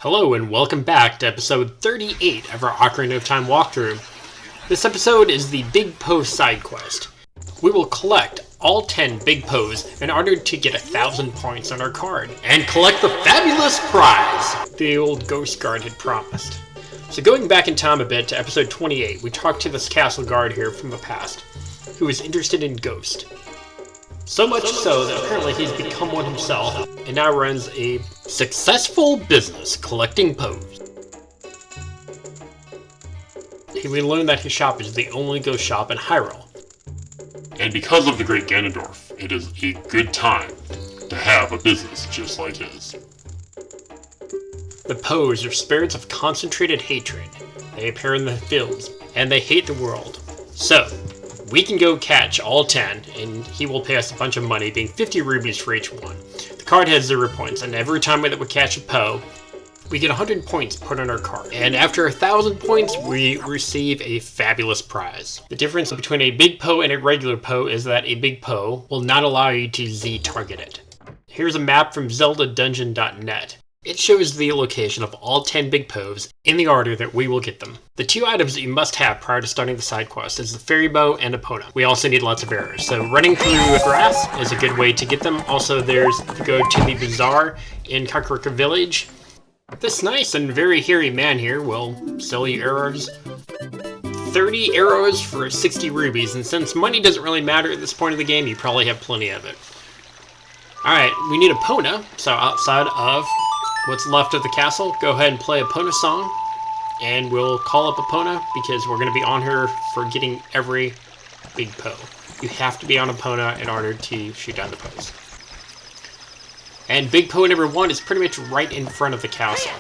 Hello and welcome back to episode 38 of our Ocarina of Time walkthrough. This episode is the Big Poe Side Quest. We will collect all 10 Big Poes in order to get 1,000 points on our card and collect the fabulous prize the old Ghost Guard had promised. So going back in time a bit to episode 28, we talked to this castle guard here from the past who was interested in Ghost. So much so that apparently he's become one himself and now runs a successful business collecting Poes. We learned that his shop is the only ghost shop in Hyrule. And because of the great Ganondorf, it is a good time to have a business just like his. The Poes are spirits of concentrated hatred. They appear in the fields, and they hate the world. So, we can go catch all 10, and he will pay us a bunch of money, being 50 rubies for each one. The card has 0 points, and every time that we catch a Poe, we get 100 points put on our card. And after 1,000 points, we receive a fabulous prize. The difference between a Big Poe and a regular Poe is that a Big Poe will not allow you to Z-target it. Here's a map from ZeldaDungeon.net. It shows the location of all 10 Big Poes in the order that we will get them. The 2 items that you must have prior to starting the side quest is the fairy bow and Epona. We also need lots of arrows, so running through grass is a good way to get them. Also, if you go to the bazaar in Kakarika Village, this nice and very hairy man here will sell you arrows. 30 arrows for 60 rubies, and since money doesn't really matter at this point of the game, you probably have plenty of it. Alright, we need Epona, so outside of what's left of the castle, go ahead and play Epona song, and we'll call up Epona because we're going to be on her for getting every Big Poe. You have to be on Epona in order to shoot down the Poes. And Big Poe number 1 is pretty much right in front of the castle.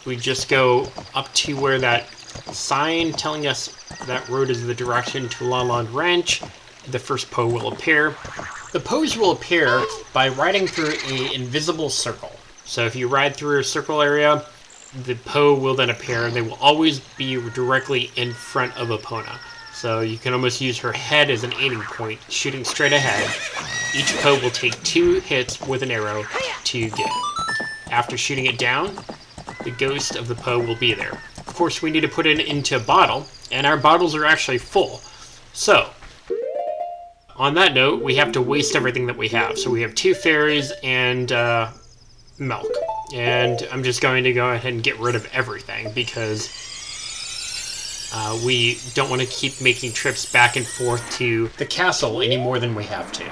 We just go up to where that sign telling us that road is the direction to Lolland Ranch. The first Poe will appear. The Poes will appear by riding through an invisible circle. So if you ride through a circle area, the Poe will then appear, and they will always be directly in front of Epona. So you can almost use her head as an aiming point, shooting straight ahead. Each Poe will take 2 hits with an arrow to get it. After shooting it down, the ghost of the Poe will be there. Of course, we need to put it into a bottle, and our bottles are actually full. So, on that note, we have to waste everything that we have. So we have 2 fairies and milk. And I'm just going to go ahead and get rid of everything because we don't want to keep making trips back and forth to the castle any more than we have to.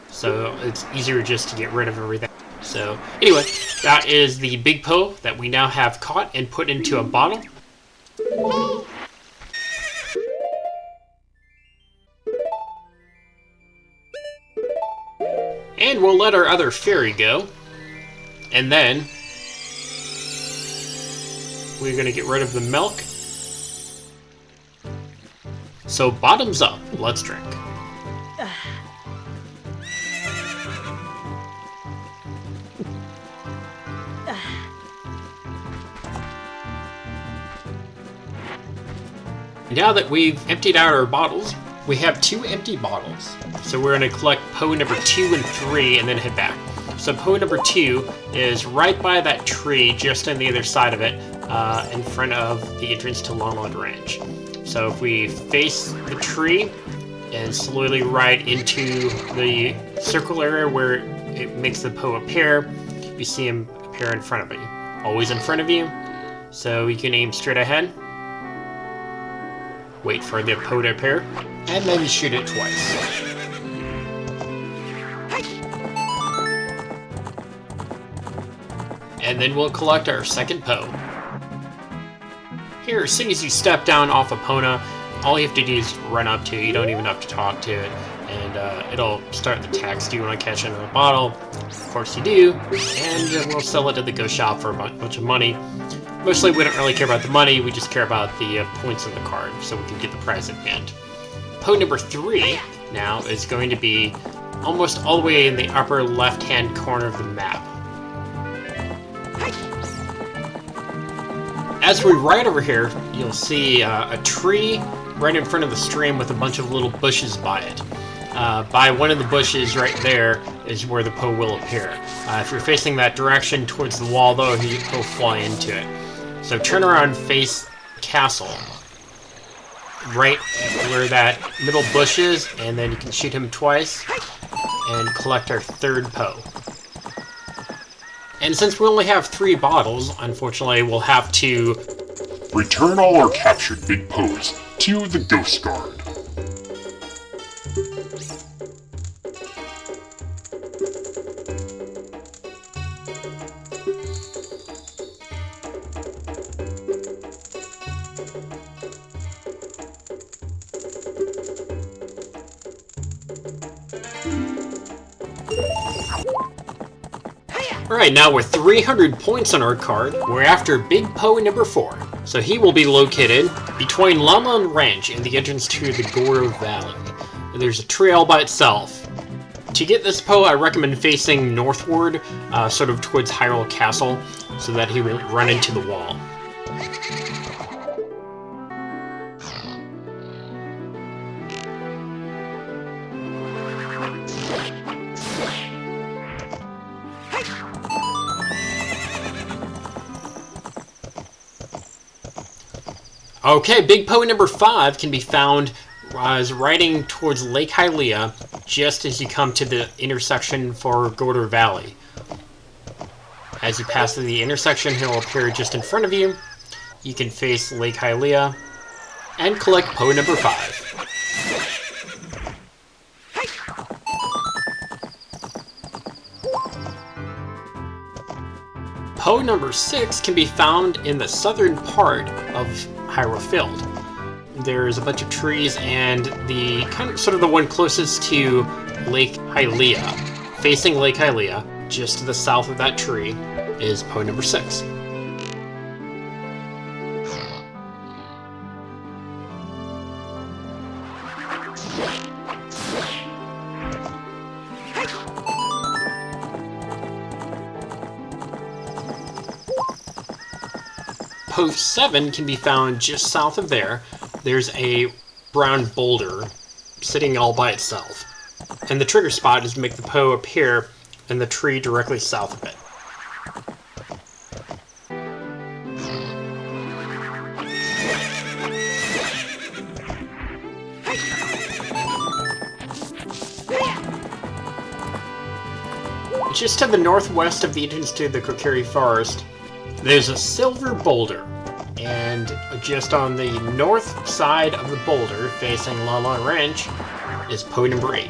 So it's easier just to get rid of everything. So anyway, that is the Big Poe that we now have caught and put into a bottle. And we'll let our other fairy go. And then we're going to get rid of the milk. So bottoms up, let's drink. Now that we've emptied out our bottles, we have 2 empty bottles. So we're going to collect Poe number 2 and 3 and then head back. So Poe number 2 is right by that tree, just on the other side of it, in front of the entrance to Lolland Ranch. So if we face the tree and slowly ride into the circle area where it makes the Poe appear, you see him appear in front of you. Always in front of you, so you can aim straight ahead. Wait for the Poe to appear, and then shoot it twice. And then we'll collect our second Poe. Here, as soon as you step down off Epona, all you have to do is run up to it. You don't even have to talk to it. And it'll start the text. Do you want to catch another bottle? Of course you do. And we'll sell it at the ghost shop for a bunch of money. Mostly we don't really care about the money, we just care about the points on the card, so we can get the prize at the end. Poe number 3 now is going to be almost all the way in the upper left-hand corner of the map. As we ride over here, you'll see a tree right in front of the stream with a bunch of little bushes by it. By one of the bushes right there is where the Poe will appear. If you're facing that direction towards the wall, though, he'll fly into it. So turn around, face castle, right where that middle bush is, and then you can shoot him twice and collect our third Poe. And since we only have 3 bottles, unfortunately, we'll have to return all our captured Big Poes to the Ghost Guard. Alright, now with 300 points on our card, we're after Big Poe number 4. So he will be located between Lon Lon Ranch and the entrance to the Goro Valley. There's a trail by itself. To get this Poe, I recommend facing northward, sort of towards Hyrule Castle, so that he won't run into the wall. Okay, Big Poe number 5 can be found as riding towards Lake Hylia just as you come to the intersection for Goro Valley. As you pass through the intersection, he'll appear just in front of you. You can face Lake Hylia and collect Poe number 5. Poe number 6 can be found in the southern part of Hyrule Field. There's a bunch of trees, and the sort of the one closest to Lake Hylia, facing Lake Hylia, just to the south of that tree, is Poe number 6. Poe 7 can be found just south of there. There's a brown boulder sitting all by itself. And the trigger spot is to make the Poe appear in the tree directly south of it. Just to the northwest of the entrance to the Kokiri Forest, there's a silver boulder, and just on the north side of the boulder, facing Lon Lon Ranch, is Poe number 8.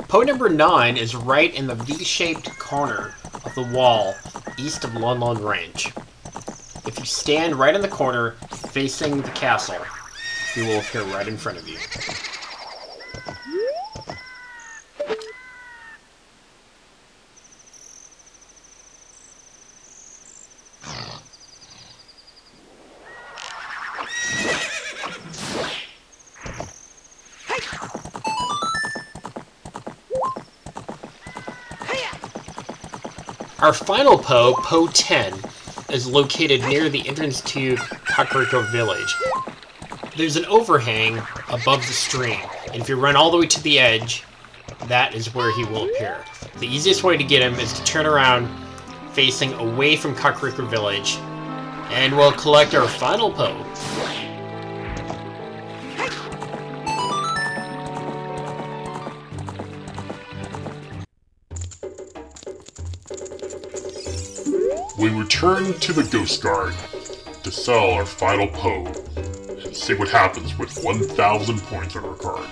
Poe number 9 is right in the V-shaped corner of the wall east of Lon Lon Ranch. If you stand right in the corner, facing the castle, he will appear right in front of you. Our final Poe, Poe 10, is located near the entrance to Kakariko Village. There's an overhang above the stream, and if you run all the way to the edge, that is where he will appear. The easiest way to get him is to turn around, facing away from Kakariko Village, and we'll collect our final Poe. We return to the Ghost Guard to sell our final Poe and see what happens with 1,000 points on our card.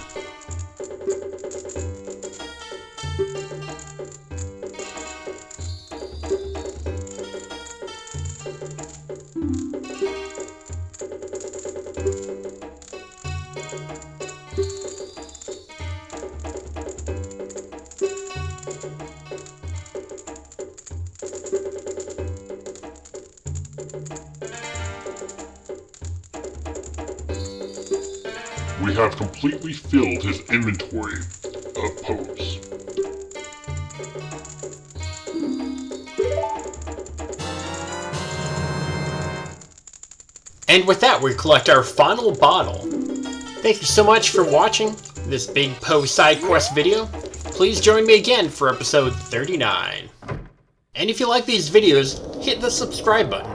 We have completely filled his inventory of Poes. And with that, we collect our final bottle. Thank you so much for watching this Big Poe Side Quest video. Please join me again for episode 39. And if you like these videos, hit the subscribe button.